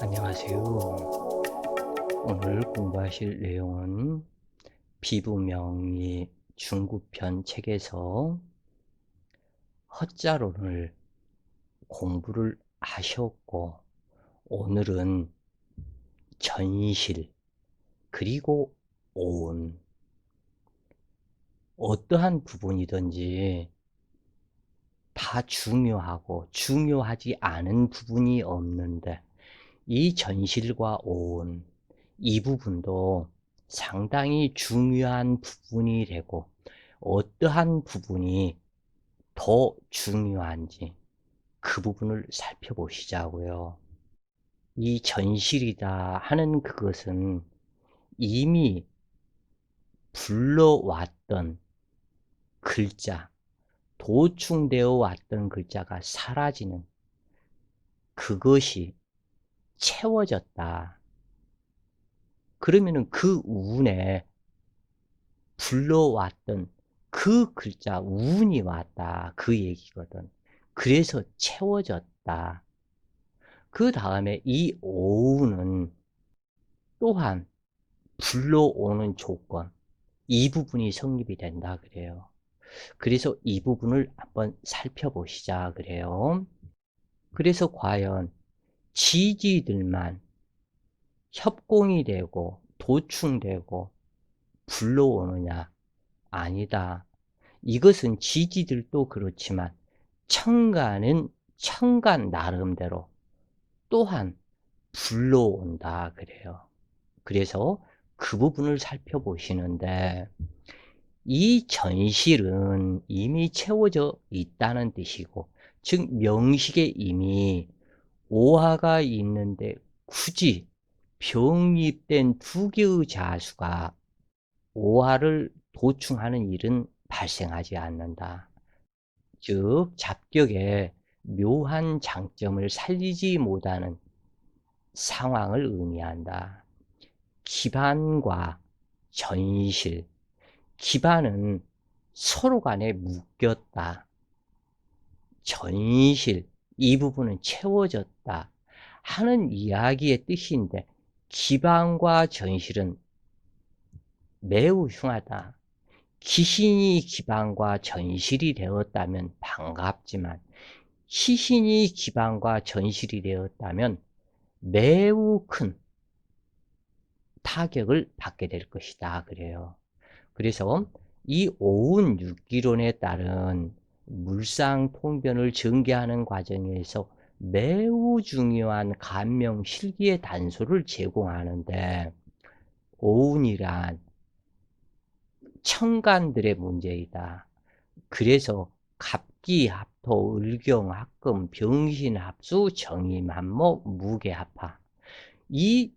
안녕하세요. 오늘 공부하실 내용은 비부명리 중급편 책에서 허자론을 공부를 하셨고, 오늘은 전실 그리고 오운, 어떠한 부분이든지 다 중요하고 중요하지 않은 부분이 없는데, 이 전실과 오운, 이 부분도 상당히 중요한 부분이 되고, 어떠한 부분이 더 중요한지 그 부분을 살펴보시자고요. 이 전실이다 하는 그것은 이미 불러왔던 글자, 도충되어 왔던 글자가 사라지는, 그것이 채워졌다. 그러면은 그 운에 불러왔던 그 글자, 운이 왔다, 그 얘기거든. 그래서 채워졌다. 그 다음에 이 오운은 또한 불러오는 조건, 이 부분이 성립이 된다 그래요. 그래서 이 부분을 한번 살펴보시자 그래요. 그래서 과연 지지들만 협공이 되고 도충되고 불러오느냐? 아니다. 이것은 지지들도 그렇지만 청간은 청간 나름대로 또한 불러온다 그래요. 그래서 그 부분을 살펴보시는데, 이 전실은 이미 채워져 있다는 뜻이고, 즉 명식에 이미 오화가 있는데 굳이 병립된 두 개의 자수가 오화를 도충하는 일은 발생하지 않는다. 즉 잡격에 묘한 장점을 살리지 못하는 상황을 의미한다. 기반과 전실, 기반은 서로 간에 묶였다. 전실, 이 부분은 채워졌다 하는 이야기의 뜻인데, 기반과 전실은 매우 흉하다. 기신이 기반과 전실이 되었다면 반갑지만, 시신이 기반과 전실이 되었다면 매우 큰 타격을 받게 될 것이다 그래요. 그래서 이 오운육기론에 따른 물상통변을 전개하는 과정에서 매우 중요한 감명 실기의 단서를 제공하는데, 오운이란 청간들의 문제이다. 그래서 갑기, 합토, 을경, 합금, 병신, 합수, 정임, 합목, 무게, 합하, 이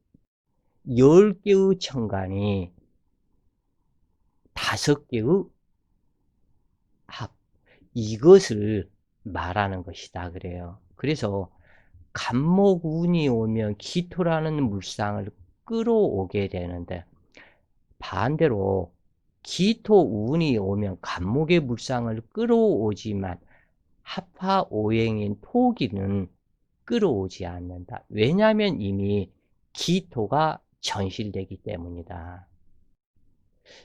10개의 청간이 5개의 합, 이것을 말하는 것이다 그래요. 그래서 간목운이 오면 기토라는 물상을 끌어오게 되는데, 반대로 기토운이 오면 간목의 물상을 끌어오지만 합화오행인 토기는 끌어오지 않는다. 왜냐하면 이미 기토가 전실되기 때문이다.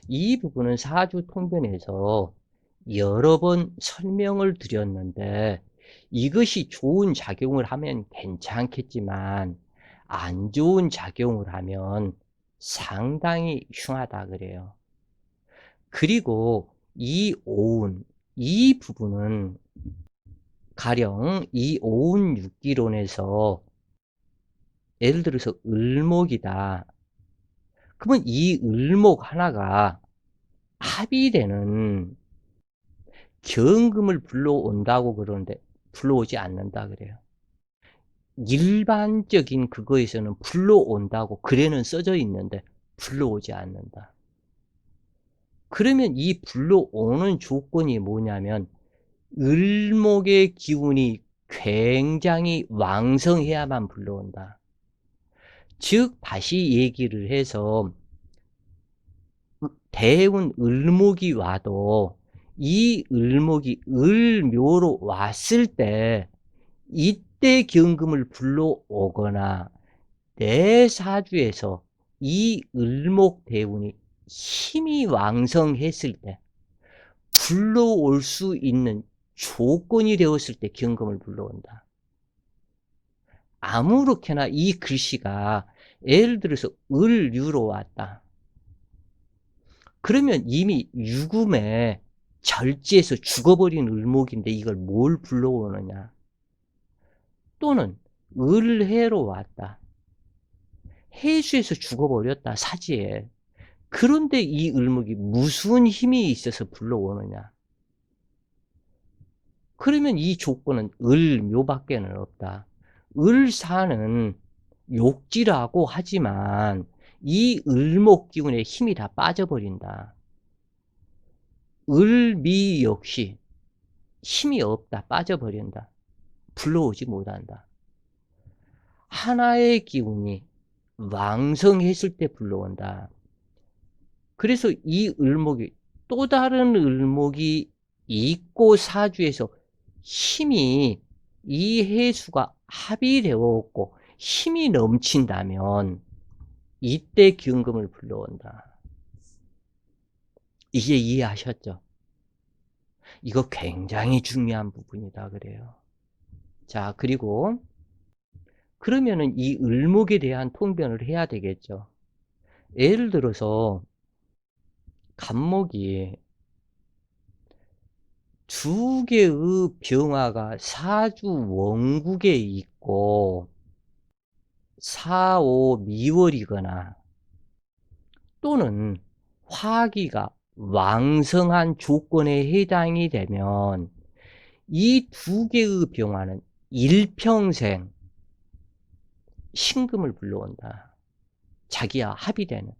이 부분은 사주통변에서 여러 번 설명을 드렸는데, 이것이 좋은 작용을 하면 괜찮겠지만 안 좋은 작용을 하면 상당히 흉하다 그래요. 그리고 이 오운, 이 부분은 가령 이 오운육기론에서 예를 들어서 을목이다. 그러면 이 을목 하나가 합이 되는 경금을 불러온다고 그러는데 불러오지 않는다 그래요. 일반적인 그거에서는 불러온다고 글에는 써져 있는데 불러오지 않는다. 그러면 이 불러오는 조건이 뭐냐면 을목의 기운이 굉장히 왕성해야만 불러온다. 즉 다시 얘기를 해서 대운 을목이 와도 이 을목이 을묘로 왔을 때 이때 경금을 불러오거나 내 사주에서 이 을목대운이 힘이 왕성했을 때 불러올 수 있는 조건이 되었을 때 경금을 불러온다. 아무렇게나 이 글씨가 예를 들어서 을유로 왔다. 그러면 이미 유금에 절지에서 죽어버린 을목인데 이걸 뭘 불러오느냐. 또는 을해로 왔다. 해수에서 죽어버렸다, 사지에. 그런데 이 을목이 무슨 힘이 있어서 불러오느냐. 그러면 이 조건은 을묘밖에는 없다. 을사는 욕지라고 하지만 이 을목 기운의 힘이 다 빠져버린다. 을미 역시 힘이 없다, 빠져버린다. 불러오지 못한다. 하나의 기운이 왕성했을 때 불러온다. 그래서 이 을목이 또 다른 을목이 있고 사주에서 힘이 이 해수가 합의되었고 힘이 넘친다면 이때 기운금을 불러온다. 이제 이해하셨죠? 이거 굉장히 중요한 부분이다 그래요. 자, 그리고 그러면은 이 을목에 대한 통변을 해야 되겠죠. 예를 들어서 간목이 두 개의 병화가 사주 원국에 있고 4, 5 미월이거나 또는 화기가 왕성한 조건에 해당이 되면 이 두 개의 병화는 일평생 신금을 불러온다. 자기와 합의되는.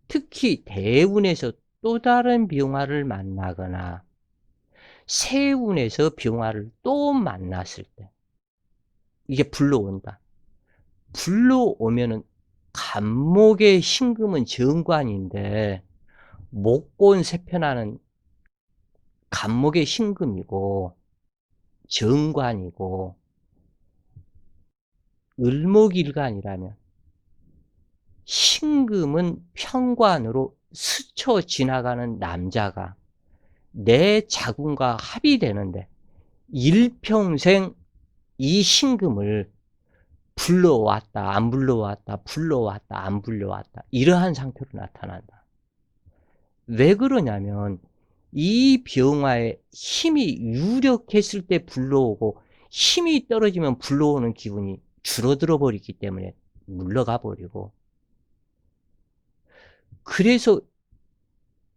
특히 대운에서 또 다른 병화를 만나거나 세운에서 병화를 또 만났을 때 이게 불러온다. 불러오면은 간목의 신금은 정관인데 목곤 세편하는 간목의 신금이고 정관이고 을목일간이라면 신금은 편관으로 스쳐 지나가는 남자가 내 자궁과 합의되는데 일평생 이 신금을 불러왔다 안 불러왔다 불러왔다 안 불러왔다 이러한 상태로 나타난다. 왜 그러냐면 이 병화의 힘이 유력했을 때 불러오고 힘이 떨어지면 불러오는 기운이 줄어들어 버리기 때문에 물러가 버리고, 그래서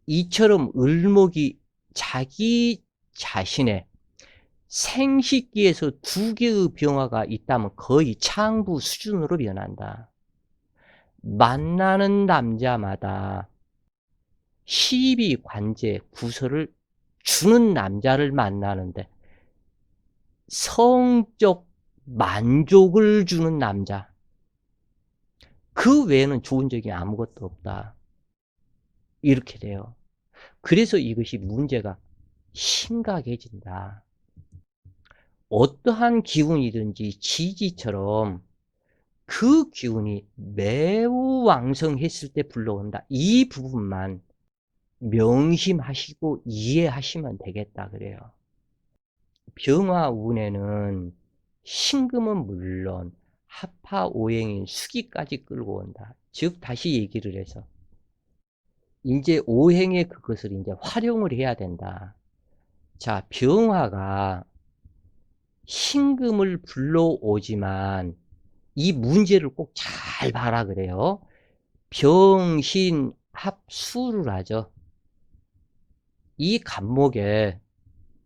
이처럼 을목이 자기 자신의 생식기에서 두 개의 병화가 있다면 거의 창부 수준으로 변한다. 만나는 남자마다 시비 관제 구설을 주는 남자를 만나는데 성적 만족을 주는 남자, 그 외에는 좋은 적이 아무것도 없다. 이렇게 돼요. 그래서 이것이 문제가 심각해진다. 어떠한 기운이든지 지지처럼 그 기운이 매우 왕성했을 때 불러온다. 이 부분만 명심하시고 이해하시면 되겠다 그래요. 병화운에는 신금은 물론 합화오행인 수기까지 끌고 온다. 즉 다시 얘기를 해서 이제 오행의 그것을 이제 활용을 해야 된다. 자, 병화가 신금을 불러오지만 이 문제를 꼭 잘 봐라 그래요. 병신합수를 하죠. 이 간목에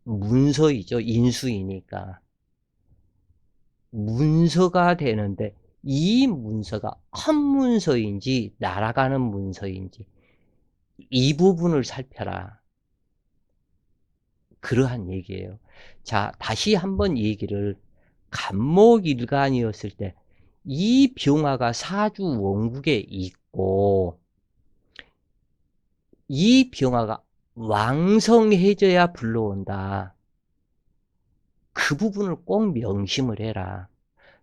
문서이죠. 인수이니까. 문서가 되는데 이 문서가 헛문서인지 날아가는 문서인지 이 부분을 살펴라. 그러한 얘기예요. 자, 다시 한번 얘기를, 간목일간이었을 때 이 병화가 사주 원국에 있고 이 병화가 왕성해져야 불러온다. 그 부분을 꼭 명심을 해라.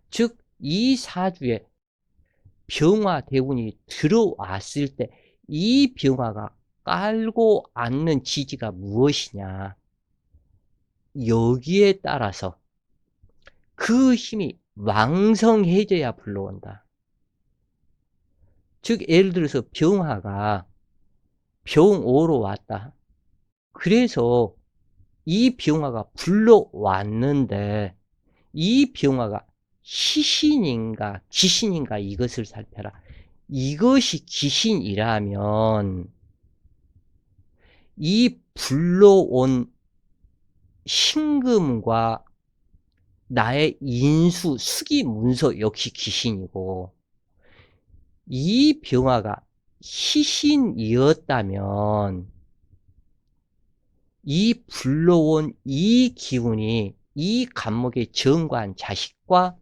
즉 이 사주에 병화 대운이 들어왔을 때 이 병화가 깔고 앉는 지지가 무엇이냐, 여기에 따라서 그 힘이 왕성해져야 불러온다. 즉 예를 들어서 병화가 병오로 왔다. 그래서 이 병화가 불러왔는데 이 병화가 시신인가 귀신인가 이것을 살펴라. 이것이 귀신이라면 이 불러온 신금과 나의 인수, 수기, 문서 역시 귀신이고, 이 병화가 시신이었다면 이 불러온 이 기운이 이 간목의 정관 자식과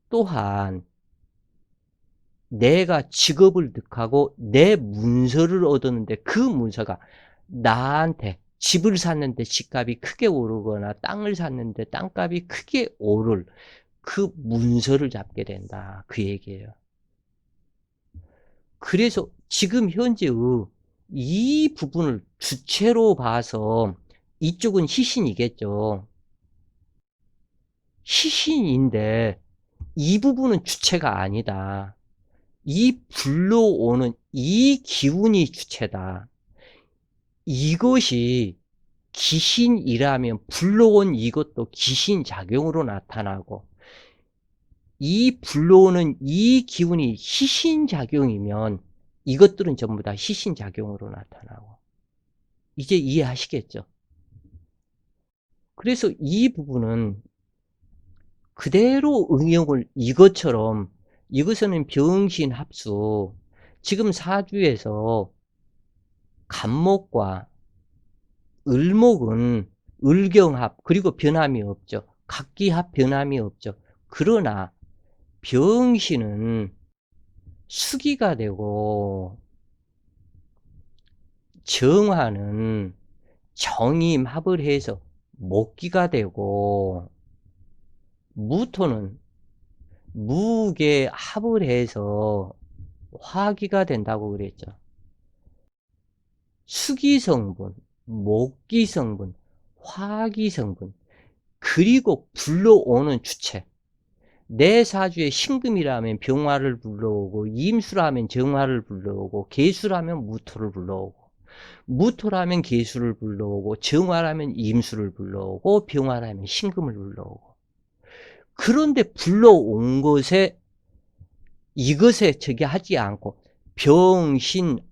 또한 내가 직업을 득하고 내 문서를 얻었는데 그 문서가 나한테 집을 샀는데 집값이 크게 오르거나 땅을 샀는데 땅값이 크게 오를 그 문서를 잡게 된다. 그 얘기예요. 그래서 지금 현재의 이 부분을 주체로 봐서 이쪽은 시신이겠죠. 시신인데 이 부분은 주체가 아니다. 이 불러오는 이 기운이 주체다. 이것이 귀신이라면 불러온 이것도 귀신작용으로 나타나고, 이 불러오는 이 기운이 시신작용이면 이것들은 전부 다 시신작용으로 나타나고. 이제 이해하시겠죠? 그래서 이 부분은 그대로 응용을 이것처럼, 이것은 병신합수, 지금 사주에서 간목과 을목은 을경합, 그리고 변함이 없죠. 각기합 변함이 없죠. 그러나 병신은 수기가 되고 정화는 정임합을 해서 목기가 되고 무토는 무게 합을 해서 화기가 된다고 그랬죠. 수기성분, 목기성분, 화기성분, 그리고 불러오는 주체. 내 사주에 신금이라면 병화를 불러오고, 임수라면 정화를 불러오고, 계수라면 무토를 불러오고, 무토라면 계수를 불러오고, 정화라면 임수를 불러오고, 병화라면 신금을 불러오고. 그런데 불러온 것에 이것에 저기 하지 않고 병신합수,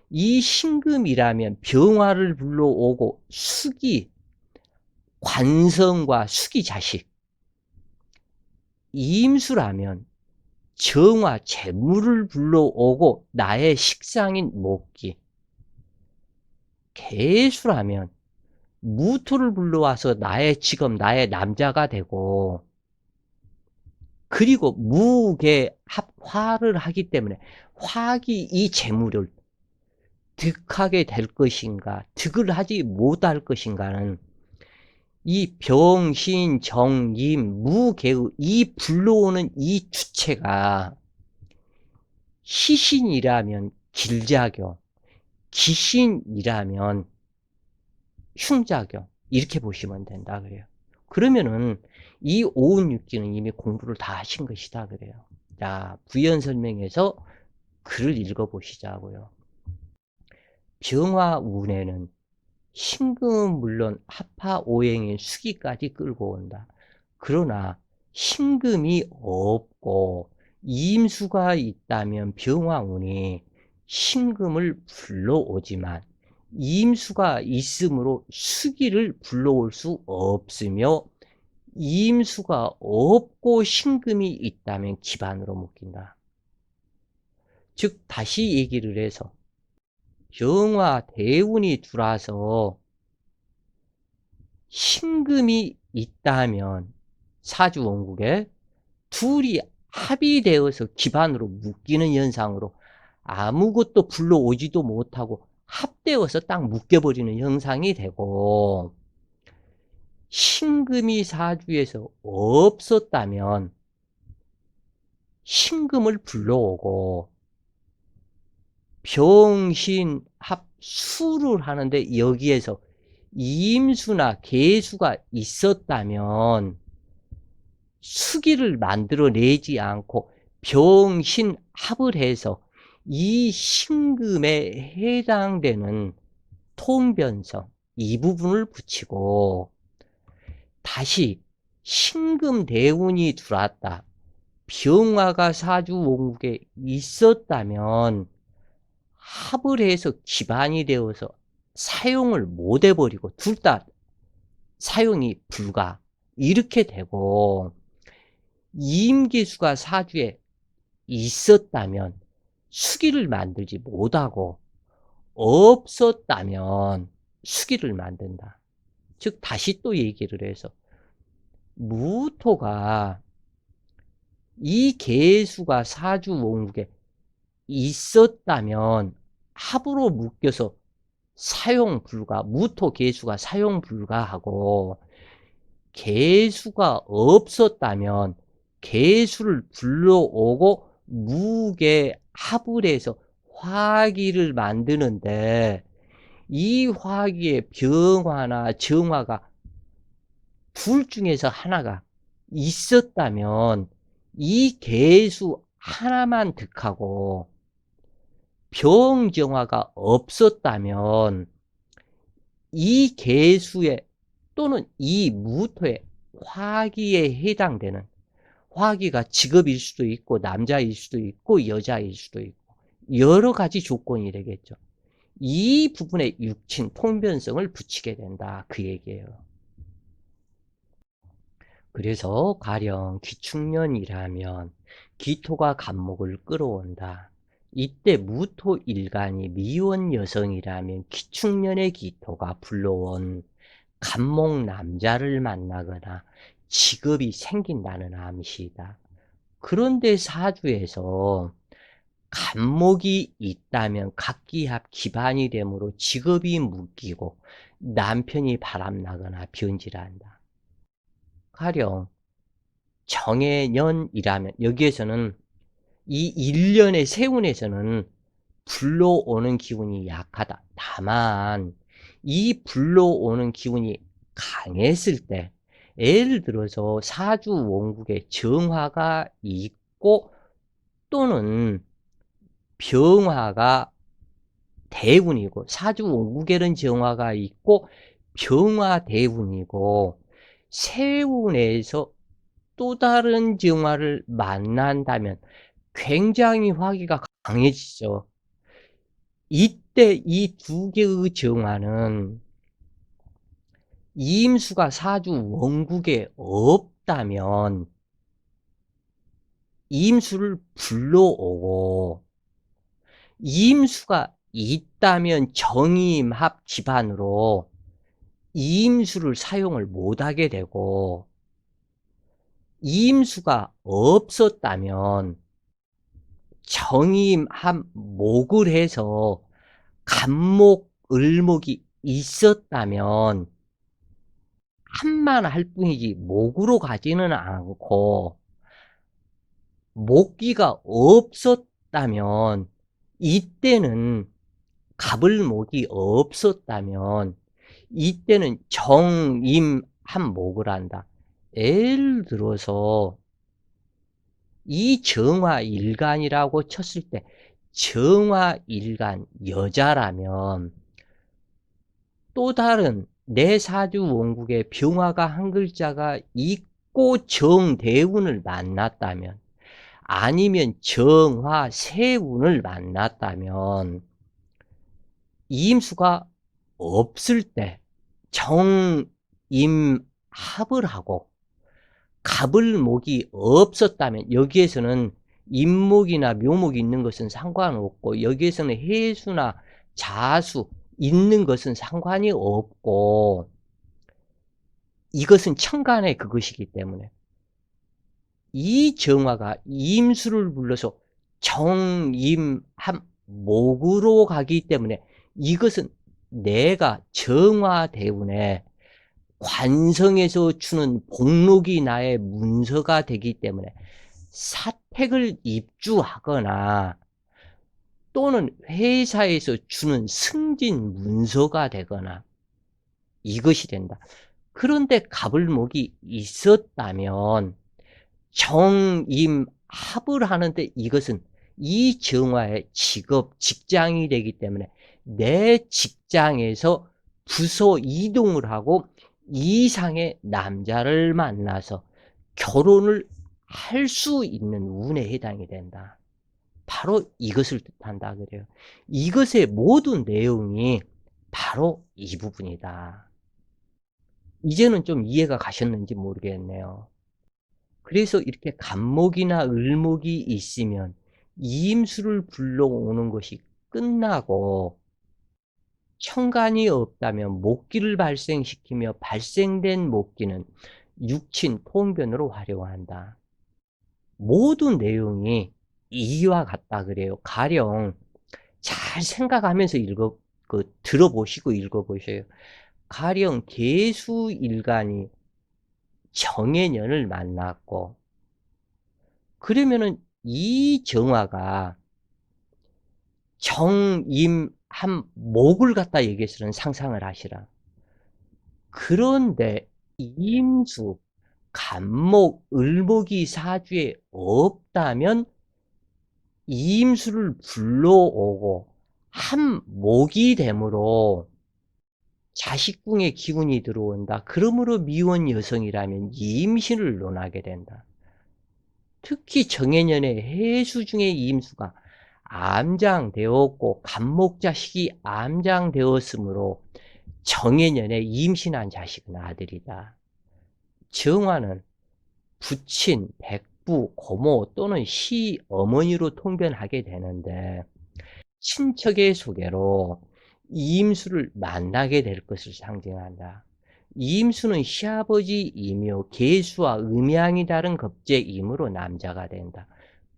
이 신금이라면 병화를 불러오고 수기, 관성과 수기 자식, 임수라면 정화, 재물을 불러오고 나의 식상인 목기, 계수라면 무토를 불러와서 나의 직업, 나의 남자가 되고, 그리고 무게 합화를 하기 때문에 화기 이 재물을 득하게 될 것인가, 득을 하지 못할 것인가는 이 병신, 정임, 무개의 이 불러오는 이 주체가 시신이라면 길작용, 기신이라면 흉작용, 이렇게 보시면 된다 그래요. 그러면은 이 오운육기는 이미 공부를 다 하신 것이다 그래요. 자, 부연 설명에서 글을 읽어보시자고요. 병화운에는 신금은 물론 합하오행인 수기까지 끌고 온다. 그러나 신금이 없고 임수가 있다면 병화운이 신금을 불러오지만 임수가 있으므로 수기를 불러올 수 없으며, 임수가 없고 신금이 있다면 기반으로 묶인다. 즉 다시 얘기를 해서 병화 대운이 들어와서 신금이 있다면 사주 원국에 둘이 합이 되어서 기반으로 묶이는 현상으로 아무것도 불러오지도 못하고 합되어서 딱 묶여버리는 형상이 되고, 신금이 사주에서 없었다면 신금을 불러오고 병신합수를 하는데 여기에서 임수나 계수가 있었다면 수기를 만들어내지 않고 병신합을 해서 이 신금에 해당되는 통변성 이 부분을 붙이고 다시 신금대운이 들어왔다. 병화가 사주 원국에 있었다면 합을 해서 기반이 되어서 사용을 못 해버리고 둘 다 사용이 불가 이렇게 되고 임계수가 사주에 있었다면 수기를 만들지 못하고 없었다면 수기를 만든다. 즉 다시 또 얘기를 해서 무토가 이 계수가 사주 원국에 있었다면 합으로 묶여서 사용 불가, 무토 계수가 사용 불가하고 계수가 없었다면 계수를 불러오고 무게 합을 해서 화기를 만드는데 이 화기의 병화나 정화가 둘 중에서 하나가 있었다면 이 계수 하나만 득하고 병정화가 없었다면 이 계수에 또는 이 무토의 화기에 해당되는 화기가 직업일 수도 있고 남자일 수도 있고 여자일 수도 있고 여러 가지 조건이 되겠죠. 이 부분에 육친 통변성을 붙이게 된다 그 얘기예요. 그래서 가령 기축년이라면 기토가 간목을 끌어온다. 이때 무토일간이 미혼 여성이라면 기축년의 기토가 불러온 간목 남자를 만나거나 직업이 생긴다는 암시이다. 그런데 사주에서 간목이 있다면 각기합 기반이 되므로 직업이 묶이고 남편이 바람나거나 변질한다. 가령 정해년이라면 여기에서는 이 1년의 세운에서는 불러오는 기운이 약하다. 다만 이 불러오는 기운이 강했을 때 예를 들어서 사주 원국에 정화가 있고 또는 병화가 대운이고 사주 원국에는 정화가 있고 병화 대운이고 세운에서 또 다른 정화를 만난다면 굉장히 화기가 강해지죠. 이때 이 두 개의 정화는 임수가 사주 원국에 없다면 임수를 불러오고 임수가 있다면 정임합 기반으로 임수를 사용을 못하게 되고 임수가 없었다면 정임합 목을 해서 간목, 을목이 있었다면 합만 할 뿐이지 목으로 가지는 않고 목기가 없었다면 이때는 갑을목이 없었다면 이때는 정임합목을 한다. 예를 들어서 이 정화일간이라고 쳤을 때 정화일간 여자라면 또 다른 내 사주 원국에 병화가 한 글자가 있고 정대운을 만났다면 아니면 정화 세운을 만났다면 임수가 없을 때 정임합을 하고 갑을목이 없었다면 여기에서는 임목이나 묘목이 있는 것은 상관없고 여기에서는 해수나 자수 있는 것은 상관이 없고 이것은 천간의 그것이기 때문에 이 정화가 임수를 불러서 정임합목으로 가기 때문에 이것은 내가 정화대운에 관성에서 주는 복록이 나의 문서가 되기 때문에 사택을 입주하거나 또는 회사에서 주는 승진 문서가 되거나 이것이 된다. 그런데 갑을목이 있었다면 정임합을 하는데 이것은 이 정화의 직업, 직장이 되기 때문에 내 직장에서 부서 이동을 하고 이상의 남자를 만나서 결혼을 할 수 있는 운에 해당이 된다. 바로 이것을 뜻한다 그래요. 이것의 모든 내용이 바로 이 부분이다. 이제는 좀 이해가 가셨는지 모르겠네요. 그래서 이렇게 간목이나 을목이 있으면 이임수를 불러오는 것이 끝나고 천간이 없다면 목기를 발생시키며 발생된 목기는 육친 통변으로 활용한다. 모든 내용이 이와 같다 그래요. 가령 잘 생각하면서 들어보시고 읽어보세요. 가령 계수일간이 정해년을 만났고 그러면은 이 정화가 정임한 목을 갖다 얘기해서는 상상을 하시라. 그런데 임수, 간목, 을목이 사주에 없다면 임수를 불러오고 한 목이 되므로 자식궁의 기운이 들어온다. 그러므로 미혼 여성이라면 임신을 논하게 된다. 특히 정해년의 해수 중에 임수가 암장되었고 간목자식이 암장되었으므로 정해년에 임신한 자식은 아들이다. 정화는 부친, 백부, 고모 또는 시어머니로 통변하게 되는데 친척의 소개로 이임수를 만나게 될 것을 상징한다. 이임수는 시아버지이며 계수와 음양이 다른 겁재이므로 남자가 된다.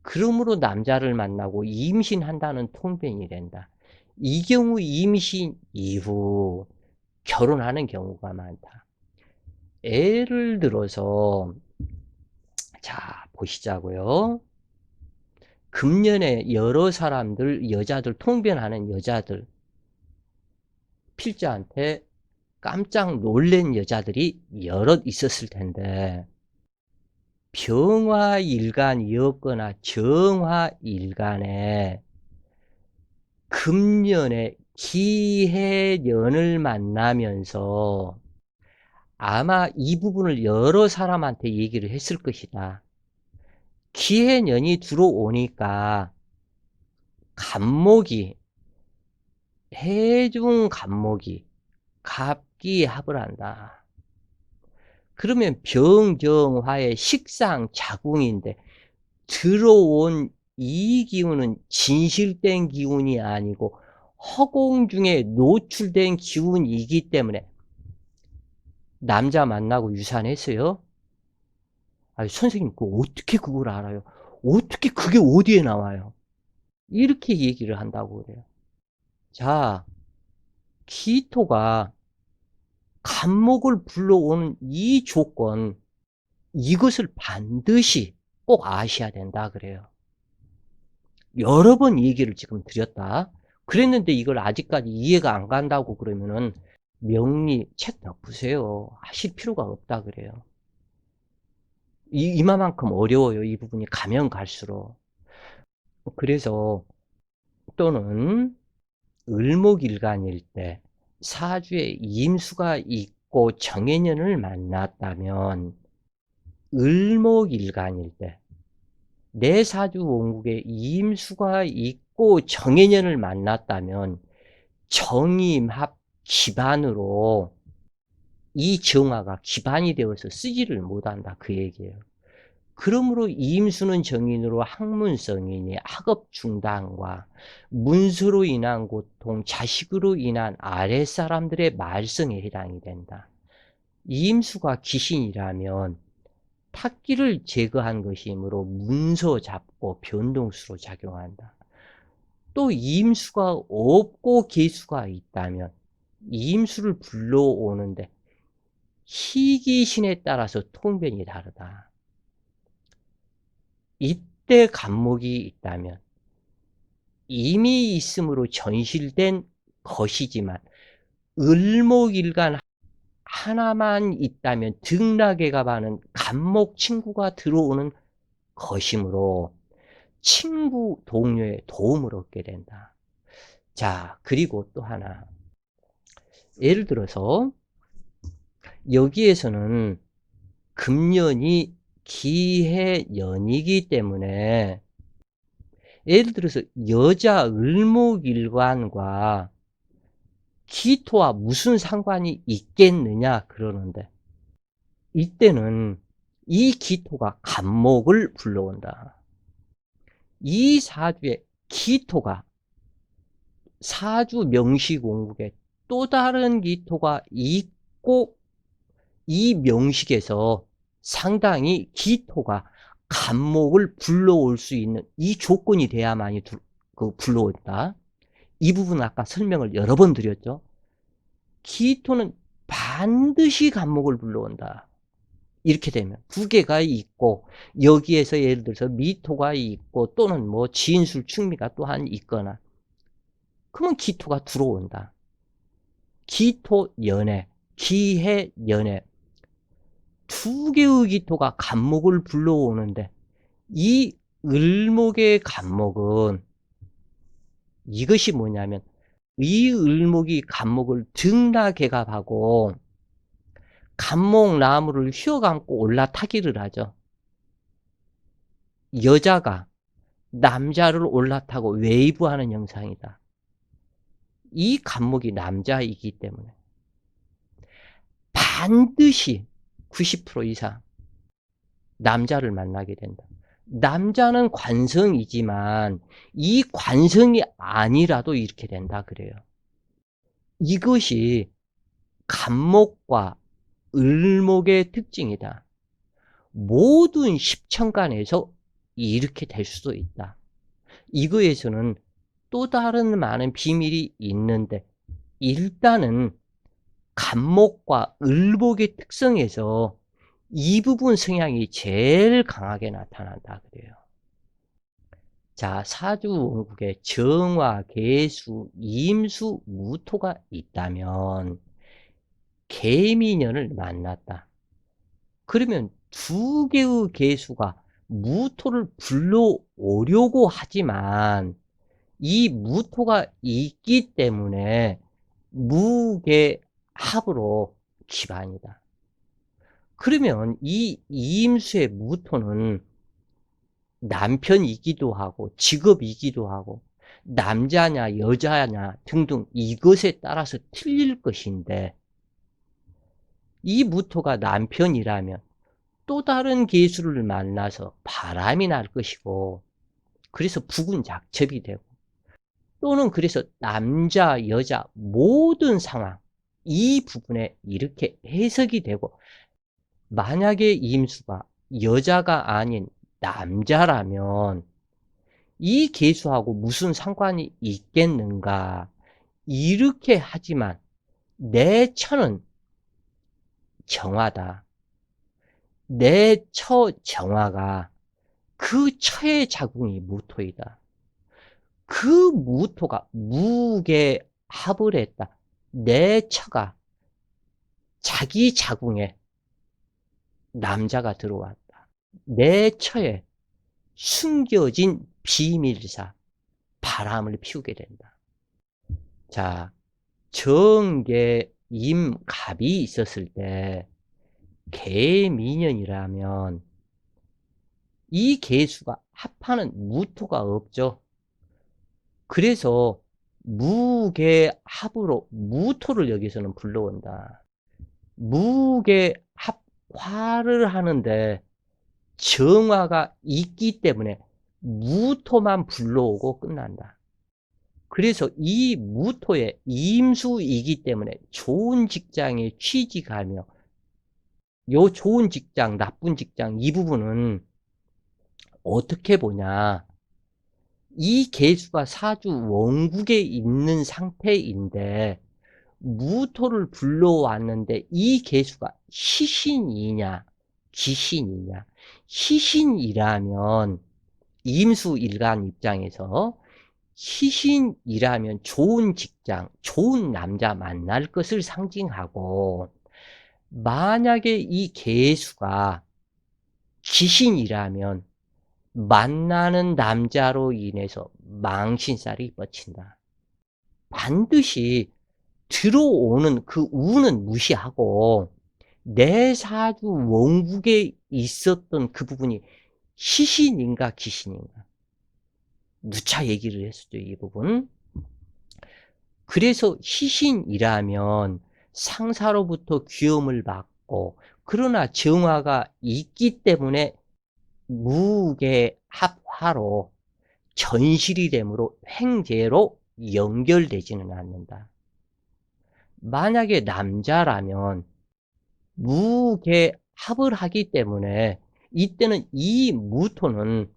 그러므로 남자를 만나고 임신한다는 통변이 된다. 이 경우 임신 이후 결혼하는 경우가 많다. 예를 들어서 자 보시자고요. 금년에 여러 사람들 여자들 통변하는 여자들 필자한테 깜짝 놀란 여자들이 여럿 있었을 텐데 병화일간이었거나 정화일간에 금년에 기해년을 만나면서 아마 이 부분을 여러 사람한테 얘기를 했을 것이다. 기해년이 들어오니까 간목이 해중 간목이 갑기합을 한다. 그러면 병정화의 식상 자궁인데 들어온 이 기운은 진실된 기운이 아니고 허공 중에 노출된 기운이기 때문에 남자 만나고 유산했어요? 아니, 선생님, 어떻게 그걸 알아요? 어떻게 그게 어디에 나와요? 이렇게 얘기를 한다고 그래요. 자, 기토가 간목을 불러오는 이 조건, 이것을 반드시 꼭 아셔야 된다 그래요. 여러 번 얘기를 지금 드렸다. 그랬는데 이걸 아직까지 이해가 안 간다고 그러면은 명리 책 덮으세요. 하실 필요가 없다 그래요. 이만큼 어려워요. 이 부분이 가면 갈수록. 그래서 또는 을목일간일 때 사주에 임수가 있고 정해년을 만났다면 을목일간일 때 내 사주 원국에 임수가 있고 정해년을 만났다면 정임합 기반으로 이 정화가 기반이 되어서 쓰지를 못한다 그 얘기예요. 그러므로 임수는 정인으로 학문성이니 학업 중단과 문서로 인한 고통, 자식으로 인한 아랫사람들의 말썽에 해당이 된다. 임수가 귀신이라면 탁기를 제거한 것이므로 문서 잡고 변동수로 작용한다. 또 임수가 없고 계수가 있다면 임수를 불러오는데 희귀신에 따라서 통변이 다르다. 이때 간목이 있다면 이미 있음으로 전실된 것이지만 을목일간 하나만 있다면 등락에가 많은 간목 친구가 들어오는 것이므로 친구 동료의 도움을 얻게 된다. 자, 그리고 또 하나. 예를 들어서 여기에서는 금년이 기해년이기 때문에 예를 들어서 여자 을목일관과 기토와 무슨 상관이 있겠느냐 그러는데 이때는 이 기토가 간목을 불러온다. 이 사주에 기토가 사주 명식원국에 또 다른 기토가 있고 이 명식에서 상당히 기토가 간목을 불러올 수 있는 이 조건이 돼야만이 불러온다. 이 부분은 아까 설명을 여러 번 드렸죠. 기토는 반드시 간목을 불러온다. 이렇게 되면 두 개가 있고 여기에서 예를 들어서 미토가 있고 또는 뭐 진술 충미가 또한 있거나 그러면 기토가 들어온다. 기토 연애, 기해 연애 두 개의 기토가 간목을 불러오는데 이 을목의 간목은 이것이 뭐냐면 이 을목이 간목을 등락해갑하고 간목 나무를 휘어감고 올라타기를 하죠. 여자가 남자를 올라타고 웨이브하는 형상이다. 이 간목이 남자이기 때문에 반드시 90% 이상 남자를 만나게 된다. 남자는 관성이지만 이 관성이 아니라도 이렇게 된다 그래요. 이것이 간목과 을목의 특징이다. 모든 십천간에서 이렇게 될 수도 있다. 이거에서는 또 다른 많은 비밀이 있는데 일단은 간목과 을목의 특성에서 이 부분 성향이 제일 강하게 나타난다 그래요. 자, 사주 원국에 정화, 계수, 임수, 무토가 있다면 계미년을 만났다. 그러면 두 개의 계수가 무토를 불러오려고 하지만 이 무토가 있기 때문에 무계합으로 기반이다. 그러면 이 임수의 무토는 남편이기도 하고 직업이기도 하고 남자냐 여자냐 등등 이것에 따라서 틀릴 것인데 이 무토가 남편이라면 또 다른 계수를 만나서 바람이 날 것이고 그래서 부군작첩이 되고 또는 그래서 남자 여자 모든 상황 이 부분에 이렇게 해석이 되고 만약에 임수가 여자가 아닌 남자라면 이 계수하고 무슨 상관이 있겠는가 이렇게 하지만 내 처는 정화다. 내 처 정화가 그 처의 자궁이 무토이다. 그 무토가 무게 합을 했다. 내 처가 자기 자궁에 남자가 들어왔다. 내 처에 숨겨진 비밀사 바람을 피우게 된다. 자, 정계 임갑이 있었을 때 계민년이라면 이 계수가 합하는 무토가 없죠. 그래서 무계합으로 무토를 여기서는 불러온다. 무계합화를 하는데 정화가 있기 때문에 무토만 불러오고 끝난다. 그래서 이 무토의 임수이기 때문에 좋은 직장에 취직하며 요 좋은 직장, 나쁜 직장 이 부분은 어떻게 보냐. 이 계수가 사주 원국에 있는 상태인데 무토를 불러왔는데 이 개수가 희신이냐 귀신이냐. 희신이라면 임수일간 입장에서 희신이라면 좋은 직장, 좋은 남자 만날 것을 상징하고, 만약에 이 개수가 귀신이라면 만나는 남자로 인해서 망신살이 뻗친다. 반드시 들어오는 그 운은 무시하고 내 사주 원국에 있었던 그 부분이 희신인가 귀신인가 누차 얘기를 했었죠, 이 부분. 그래서 희신이라면 상사로부터 귀염을 받고, 그러나 정화가 있기 때문에 무게 합화로 전실이 되므로 횡재로 연결되지는 않는다. 만약에 남자라면 무게 합을 하기 때문에 이때는 이 무토는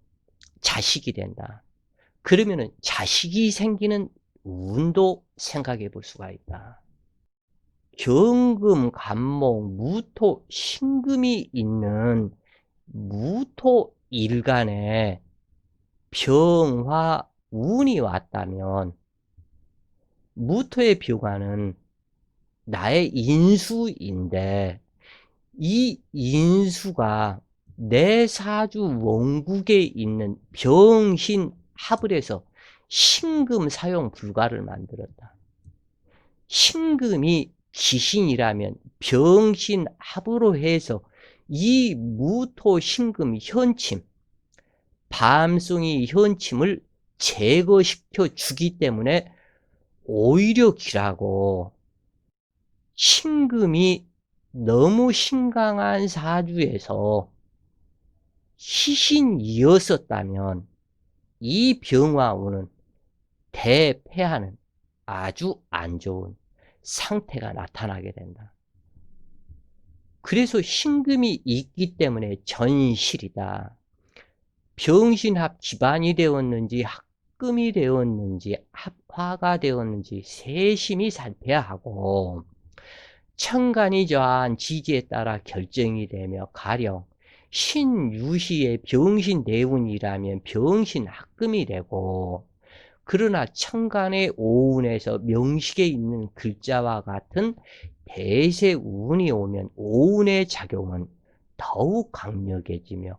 자식이 된다. 그러면은 자식이 생기는 운도 생각해 볼 수가 있다. 경금, 간목, 무토, 신금이 있는 무토 일간에 병화, 운이 왔다면 무토의 병화는 나의 인수인데 이 인수가 내 사주 원국에 있는 병신 합을 해서 신금 사용 불가를 만들었다. 신금이 귀신이라면 병신 합으로 해서 이 무토 신금 현침, 밤송이 현침을 제거시켜 주기 때문에 오히려 기라고, 신금이 너무 신강한 사주에서 희신이었었다면 이 병화운은 대패하는 아주 안 좋은 상태가 나타나게 된다. 그래서 신금이 있기 때문에 전실이다. 병신합 기반이 되었는지 합금이 되었는지 합화가 되었는지 세심히 살펴야 하고, 천간이 저한 지지에 따라 결정이 되며, 가령 신유시의 병신대운이라면 병신합금이 되고, 그러나 천간의 오운에서 명식에 있는 글자와 같은 대세운이 오면 오운의 작용은 더욱 강력해지며,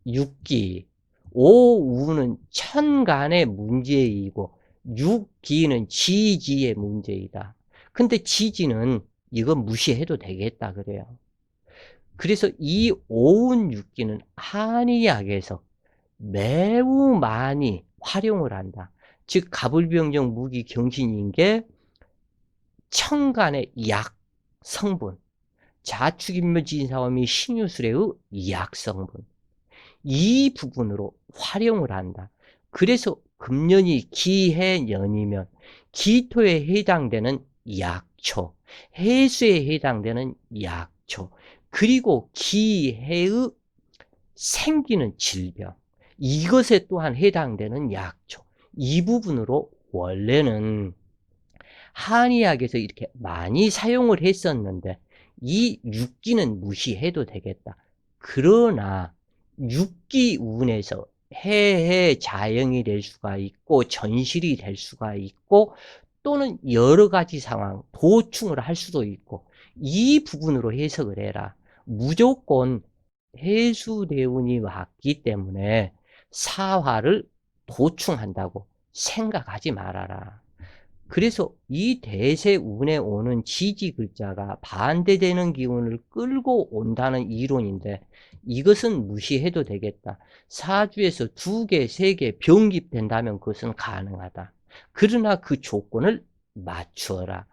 육기, 오운은 천간의 문제이고 육기는 지지의 문제이다. 근데 지지는 이건 무시해도 되겠다 그래요. 그래서 이 오운 육기는 한의학에서 매우 많이 활용을 한다. 즉 갑을병정 무기 경신인 게 천간의 약 성분, 자축인묘진사오미 신유술의 약 성분, 이 부분으로 활용을 한다. 그래서 금년이 기해년이면 기토에 해당되는 약초, 해수에 해당되는 약초, 그리고 기해의 생기는 질병, 이것에 또한 해당되는 약초, 이 부분으로 원래는 한의학에서 이렇게 많이 사용을 했었는데 이 육기는 무시해도 되겠다. 그러나 육기운에서 해해 자영이 될 수가 있고 전실이 될 수가 있고 또는 여러 가지 상황 도충을 할 수도 있고, 이 부분으로 해석을 해라. 무조건 해수대운이 왔기 때문에 사화를 도충한다고 생각하지 말아라. 그래서 이 대세운에 오는 지지 글자가 반대되는 기운을 끌고 온다는 이론인데, 이것은 무시해도 되겠다. 사주에서 2개, 3개 병깁된다면 그것은 가능하다. 그러나 그 조건을 맞추어라.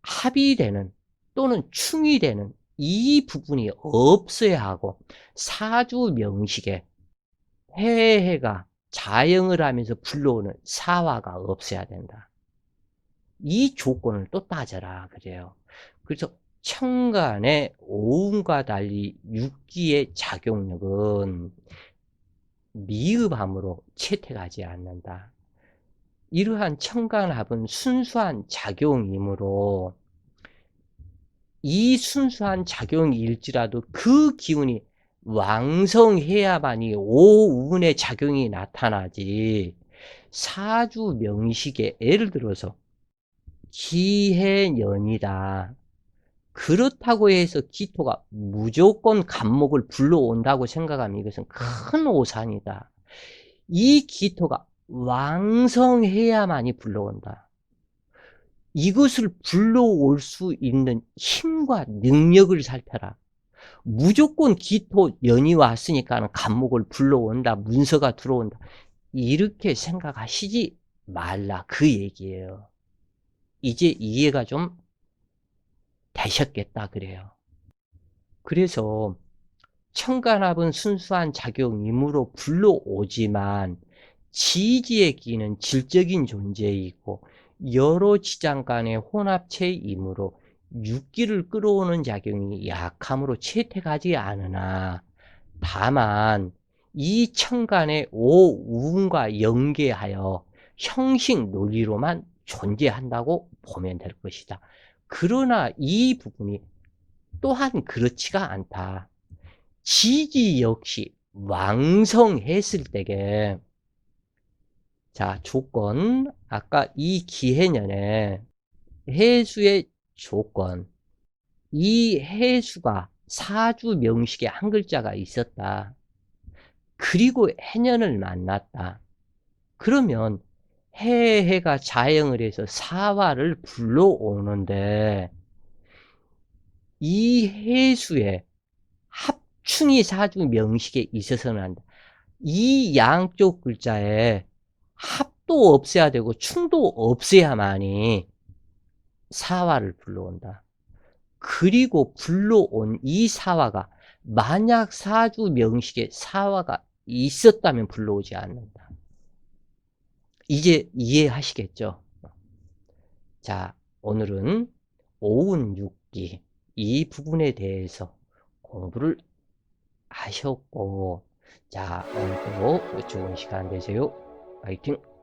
합이 되는 또는 충이 되는 이 부분이 없어야 하고, 사주 명식에 해가 자영을 하면서 불러오는 사화가 없어야 된다. 이 조건을 또 따져라 그래요. 그래서 천간의 오운과 달리 육기의 작용력은 미흡함으로 채택하지 않는다. 이러한 천간합은 순수한 작용이므로 이 순수한 작용일지라도 그 기운이 왕성해야만이 오운의 작용이 나타나지, 사주 명식에 예를 들어서 기해년이다, 그렇다고 해서 기토가 무조건 간목을 불러온다고 생각하면 이것은 큰 오산이다. 이 기토가 왕성해야만이 불러온다. 이것을 불러올 수 있는 힘과 능력을 살펴라. 무조건 기토 연이 왔으니까 간목을 불러온다, 문서가 들어온다, 이렇게 생각하시지 말라, 그 얘기예요. 이제 이해가 좀 되셨겠다 그래요. 그래서 천간합은 순수한 작용이므로 불러오지만 지지에 끼는 질적인 존재이고 여러 지장 간의 혼합체이므로 육기를 끌어오는 작용이 약함으로 채택하지 않으나, 다만 이 천간의 오운과 연계하여 형식 논리로만 존재한다고 보면 될 것이다. 그러나 이 부분이 또한 그렇지가 않다. 지지 역시 왕성했을 때에, 자, 조건, 아까 이 기해년에 해수의 조건, 이 해수가 사주 명식에 한 글자가 있었다. 그리고 해년을 만났다. 그러면 해가 자영을 해서 사화를 불러오는데 이 해수에 합충이 사주 명식에 있어서는 안 돼. 이 양쪽 글자에 합도 없어야 되고 충도 없어야만이 사화를 불러온다. 그리고 불러온 이 사화가 만약 사주 명식에 사화가 있었다면 불러오지 않는다. 이제 이해하시겠죠? 자, 오늘은 오운 육기 이 부분에 대해서 공부를 하셨고, 자, 오늘도 좋은 시간 되세요. 화이팅!